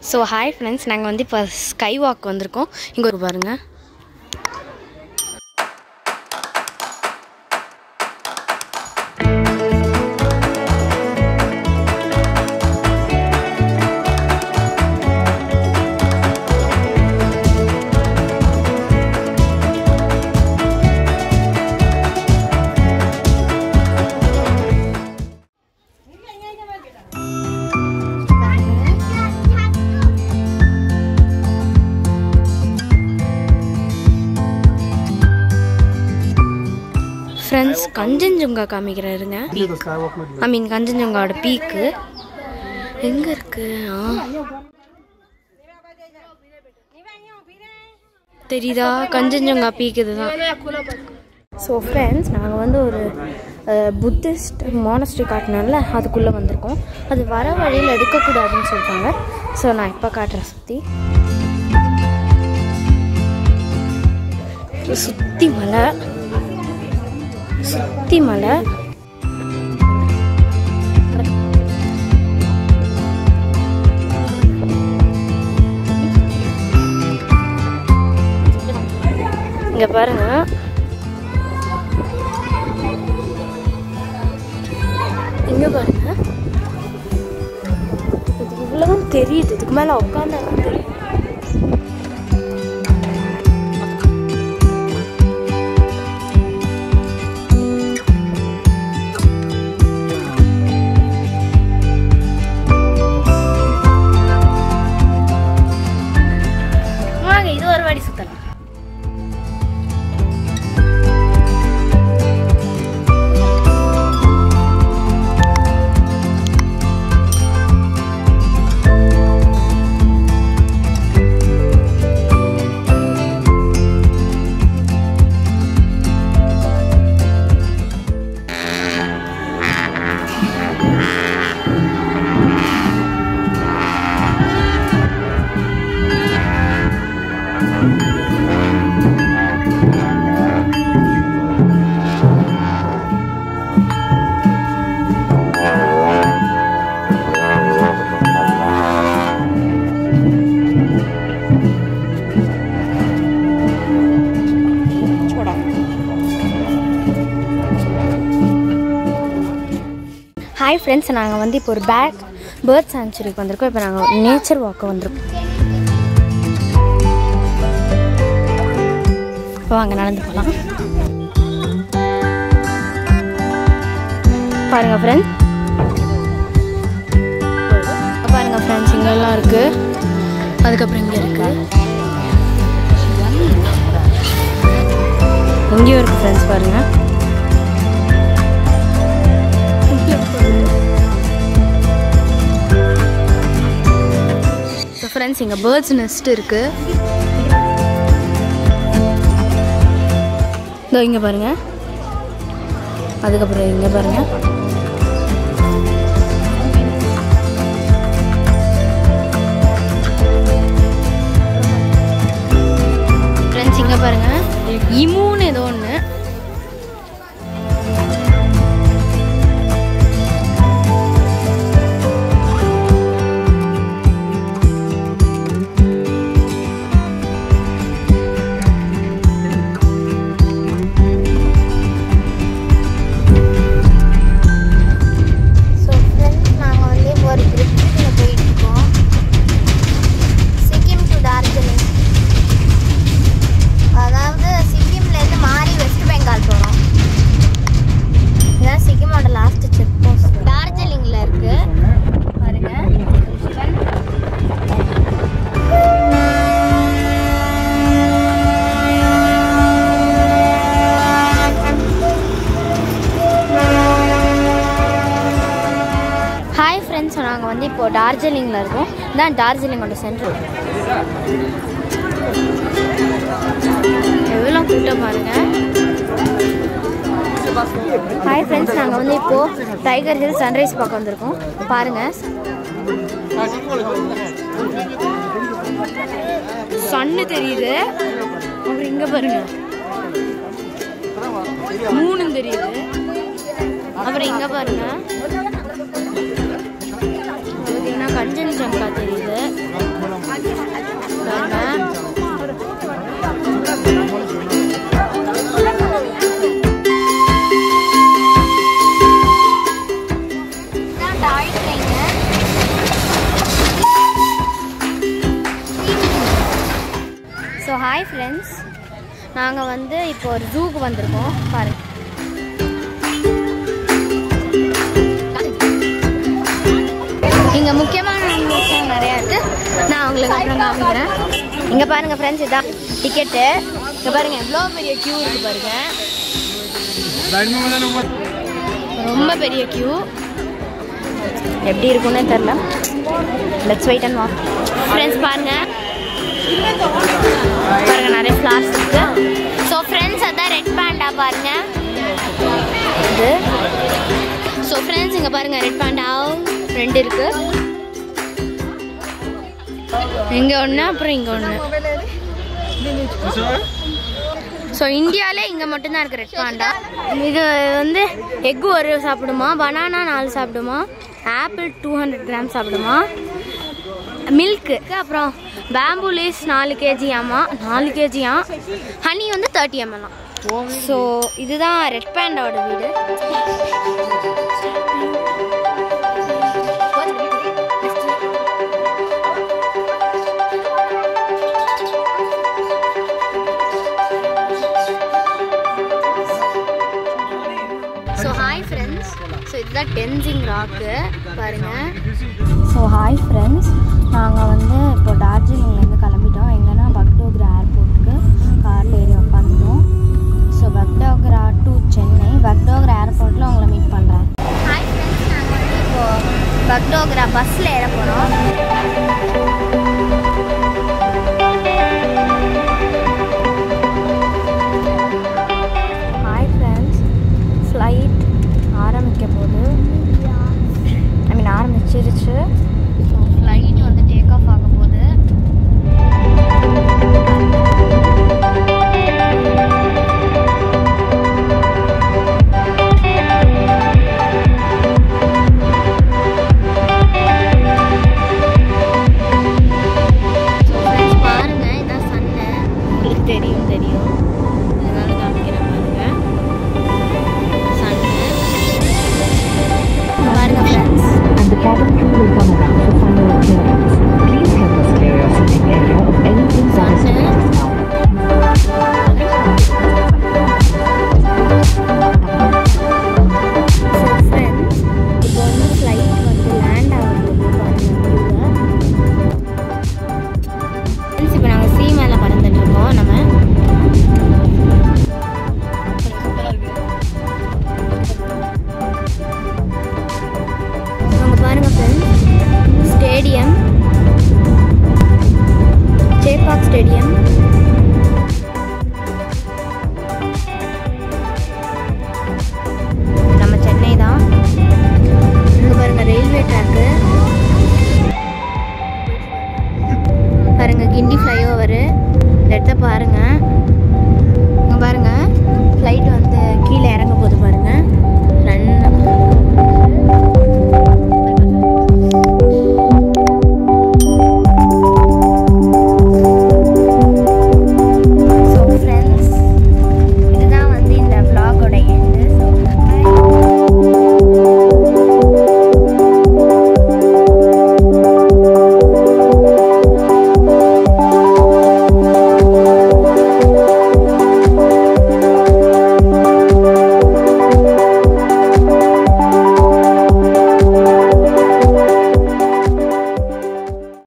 So hi friends, நாங்கள் வந்து இப்போ ஸ்கை வாக் வந்திருக்கோம். இங்கே ஒரு பாருங்கள். ஃப்ரெண்ட்ஸ், கஞ்சன்ஜுங்கா காமிக்கிறாருங்க. கஞ்சன்ஜுங்காவோட பீக்கு எங்கே இருக்கு தெரியுதா? கஞ்சன்ஜுங்கா பீக் இதுதான். ஸோ ஃப்ரெண்ட்ஸ், நாங்கள் வந்து ஒரு புத்திஸ்ட் மானஸ்ட்ரி காட்டினால அதுக்குள்ளே வந்திருக்கோம். அது வர வழியில் எடுக்கக்கூடாதுன்னு சொல்லிட்டாங்க. ஸோ நான் இப்போ காட்டுறேன். சுற்றி மலை இங்க பாருங்க. இங்க பாருங்க, இவ்வளவும் தெரியுது. இதுக்கு மேல உட்காந்து தெரியும். ஹாய் ஃப்ரெண்ட்ஸ், நாங்கள் வந்து இப்போ ஒரு பேர்ட் சாங்சுரிக்கு வந்திருக்கோம். இப்போ நாங்கள் நேச்சர் வாக்கு வந்திருக்கோம். இப்போ வாங்க நடந்து போகலாம். பாருங்க ஃப்ரெண்ட்ஸ், இங்கெல்லாம் இருக்குது. அதுக்கப்புறம் இங்கே இருக்குது, இங்கேயும் இருக்குது ஃப்ரெண்ட்ஸ். பாருங்கள், ஃப்ரெண்ட்ஸ் இங்கே பேர்ட்ஸ் நெஸ்ட் இருக்குது. இதோ இங்கே பாருங்கள். அதுக்கப்புறம் இங்கே பாருங்கள். ஃப்ரெண்ட்ஸ் இங்கே பாருங்கள், இமூன்னு ஏதோ ஒன்று. ஹாய் ஃப்ரெண்ட்ஸ், நாங்கள் வந்து இப்போது டார்ஜிலிங்கில் இருக்கோம். இதுதான் டார்ஜிலிங்கோட சென்ட்ரல். எவ்வளோ கூட்டம் பாருங்கள். ஹாய் ஃப்ரெண்ட்ஸ், நாங்கள் வந்து இப்போது டைகர் ஹில் சன்ரைஸ் பார்க்க வந்திருக்கோம். பாருங்கள், சன்னு தெரியுது. அப்புறம் இங்கே பாருங்கள், மூணும் தெரியுது. அப்புறம் இங்கே பாருங்கள், கஞ்சன்ஜங்கா தெரியுது. ஹாய் ஃப்ரெண்ட்ஸ், நாங்கள் வந்து இப்போ ஒரு ஜூக்கு வந்திருக்கோம். பாருங்கள், இங்கே முக்கியமான விஷயம் நிறையா இருக்குது. நான் உங்களுக்கு அப்புறம் காமிக்கிறேன். இங்கே பாருங்கள் ஃப்ரெண்ட்ஸ், இதான் டிக்கெட்டு. இங்கே பாருங்கள் எவ்வளோ பெரிய க்யூ இருக்குது பாருங்கள், ரொம்ப பெரிய க்யூ. எப்படி இருக்குன்னு தெரில. Let's wait and watch. Friends பாருங்கள் நிறைய ஃப்ளார்ஸ் இருக்கு. ஸோ ஃப்ரெண்ட்ஸ் அதான் ரெட் பேண்டா பாருங்கள் இது. ஸோ ஃப்ரெண்ட்ஸ் இங்கே பாருங்கள் ரெட் பேண்டா 2 இருக்கு. இங்கே ஒன்று, அப்புறம் இங்கே ஒன்று. ஸோ இந்தியாவிலே இங்கே மட்டும்தான் இருக்குது ரெட் பாண்டா. இது வந்து எக்கு ஒரு சாப்பிடுமா, பனானா 4 சாப்பிடுமா, ஆப்பிள் 200 கிராம் சாப்பிடுமா, மில்க்கு, அப்புறம் பேம்பு லீவ்ஸ் 4 kg-ஆமா, 4 kg-யா. ஹனி வந்து 30 ml. ஸோ இதுதான் ரெட் பேண்டாவோட வீடு. ஸோ ஹாய் ஃப்ரெண்ட்ஸ், ஸோ இதுதான் டென்சிங் ராக்கு பாருங்கள். ஸோ ஹாய் ஃப்ரெண்ட்ஸ், நாங்கள் வந்து இப்போ டார்ஜிலிங்லேருந்து கிளம்பிட்டோம். எங்கன்னா பக்டோக்ரா ஏர்போர்ட்டுக்கு காரில் ஏறி உட்காந்துட்டோம். So Bagdogra to Chennai. பக்டோக்ரா ஏர்போர்ட்டில் உங்களை மீட் பண்ணுறேன். ஹாய் ஃப்ரெண்ட்ஸ், நாங்கள் வந்து இப்போது பக்டோக்ரா பஸ்ஸில் ஏற போகிறோம். ஹாய் ஃப்ரெண்ட்ஸ், ஃப்ளைட் ஆரம்பிக்க போகுது. ஆரம்பிச்சிருச்சு. ஃப்ளைட் வந்து டேக் ஆஃப் ஆக போகுது. பாருங்க, இதான் சன்னு. உங்களுக்கு தெரியும் இதனால காமிக்கிறேன் பாருங்க. சன்னு பாருங்க friends. The cabin crew will come around for final appearance. Please help us clear your sitting area of anything that is not now. So friends, இப்போ வந்து ஃப்ளைட் வந்து லேண்ட் ஆகுது பாருங்க. ஃப்ரெண்ட்ஸ் இப்போ நாங்கள் சீ மேலே பறந்துட்டு இருக்கோம். நம்ம பாருங்க ஃப்ரெண்ட்ஸ், ஸ்டேடியம், சேப்பாக் ஸ்டேடியம். நம்ம சென்னை தான். இங்கே பாருங்க ரயில்வே ட்ராக்கு, பாருங்க கிண்டி ஃப்ளைஓவரு. இந்த இடத்த பாருங்க. இங்கே பாருங்க ஃப்ளைட் வந்து கீழே இறங்க